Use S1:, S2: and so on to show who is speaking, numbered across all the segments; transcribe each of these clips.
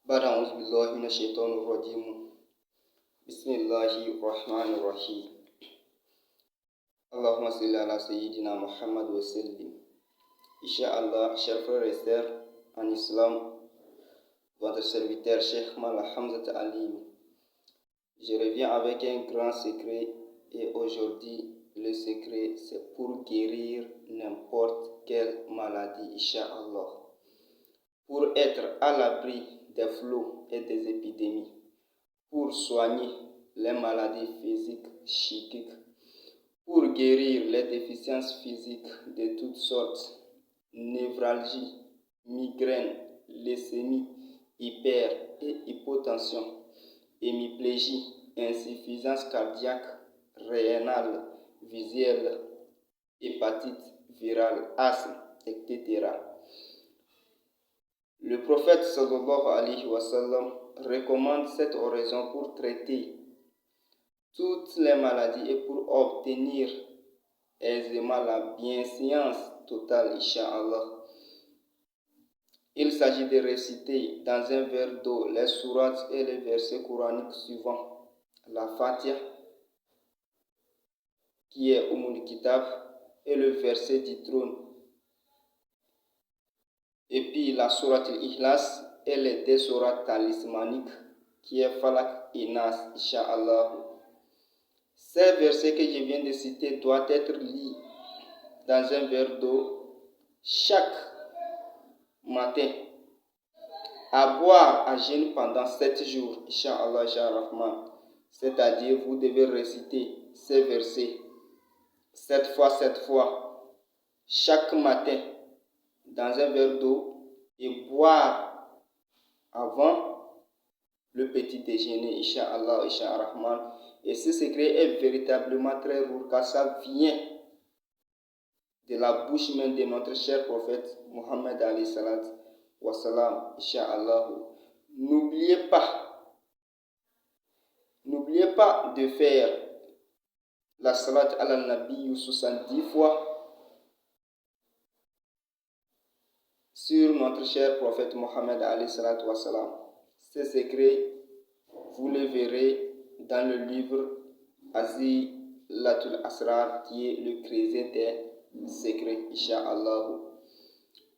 S1: بعد أعوذ بالله من الشيطان الرجيم. بسم الله الرحمن الرحيم. Allahumma salli ala Sayyidina Muhammad wa sallim. Inch'Allah, chers frères et sœurs en islam, votre serviteur Cheikh Mala Hamzat Ali. Je reviens avec un grand secret et aujourd'hui, le secret c'est pour guérir n'importe quelle maladie, Inch'Allah. Pour être à l'abri des fléaux et des épidémies, pour soigner les maladies physiques, psychiques, pour guérir les déficiences physiques de toutes sortes, névralgie, migraine, leucémie, hyper et hypotension, hémiplégie, insuffisance cardiaque, rénale, visuelle, hépatite virale, asthme, etc. Le prophète sallallahu alayhi wa sallam recommande cette oraison pour traiter toutes les maladies et pour obtenir aisément la bienséance totale, Inch'Allah. Il s'agit de réciter dans un verre d'eau les sourates et les versets coraniques suivants. La Fatiha, qui est Ummul Kitab, et le verset du trône. Et puis la sourate Al-Ikhlas et les deux sourates talismaniques, qui est Falak et Nas, Inch'Allah. Ces versets que je viens de citer doivent être lus dans un verre d'eau chaque matin, à boire à jeûne pendant 7 jours, Inch'Allah, Rahman. C'est-à-dire, vous devez réciter ces versets 7 fois, chaque matin, dans un verre d'eau et boire avant le petit déjeuner, Inch'Allah, Rahman. Et ce secret est véritablement très lourd car ça vient de la bouche même de notre cher prophète Mohammed alayhi salat wa salam, Inch'Allah. N'oubliez pas de faire la salat al-Nabi 70 fois sur notre cher prophète Mohammed alayhi salat wa salam. Ce secret, vous le verrez dans le livre Azilatul Asrar, qui est le creuset des secrets, Inch'Allah.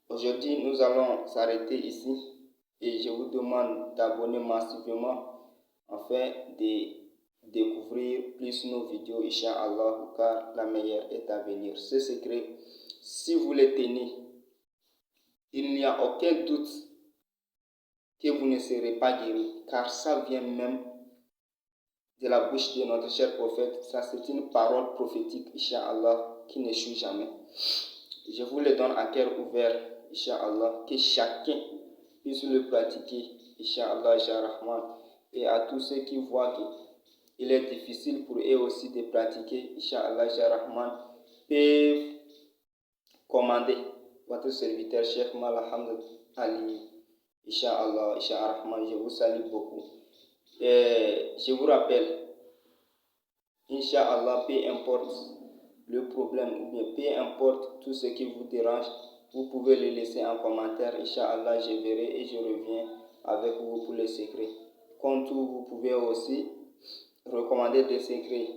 S1: Aujourd'hui, nous allons s'arrêter ici et je vous demande d'abonner massivement afin de découvrir plus nos vidéos, Inch'Allah, car la meilleure est à venir. Ce secret, si vous le tenez, il n'y a aucun doute que vous ne serez pas guéri, car ça vient même de la bouche de notre cher prophète. Ça, c'est une parole prophétique, Inch'Allah, qui n'échoue jamais. Je vous le donne à cœur ouvert, Inch'Allah, que chacun puisse le pratiquer, Inch'Allah, Rahman. Et à tous ceux qui voient qu'il est difficile pour eux aussi de pratiquer, Inch'Allah, Rahman, peuvent commander votre serviteur, Cheikh Mala Hamzat Ali, Inch'Allah, Rahman. Je vous salue beaucoup. Et je vous rappelle, Inch'Allah, peu importe le problème ou bien peu importe tout ce qui vous dérange, vous pouvez le laisser en commentaire. Inch'Allah, je verrai et je reviens avec vous pour les secrets. Comme tout, vous pouvez aussi recommander des secrets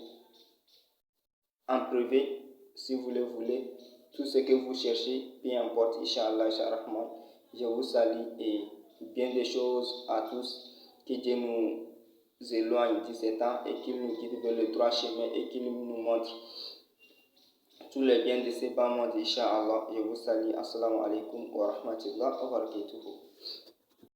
S1: en privé si vous le voulez. Tout ce que vous cherchez, peu importe, Inch'Allah, Rahman. Je vous salue et bien des choses à tous. Que Dieu nous éloigne de ces temps et qu'il nous guide vers le droit chemin et qu'il nous montre tous les biens de ces bas mondes, Inch'Allah. Je vous salue. Assalamu alaikum wa rahmatullah wa barakatuhu.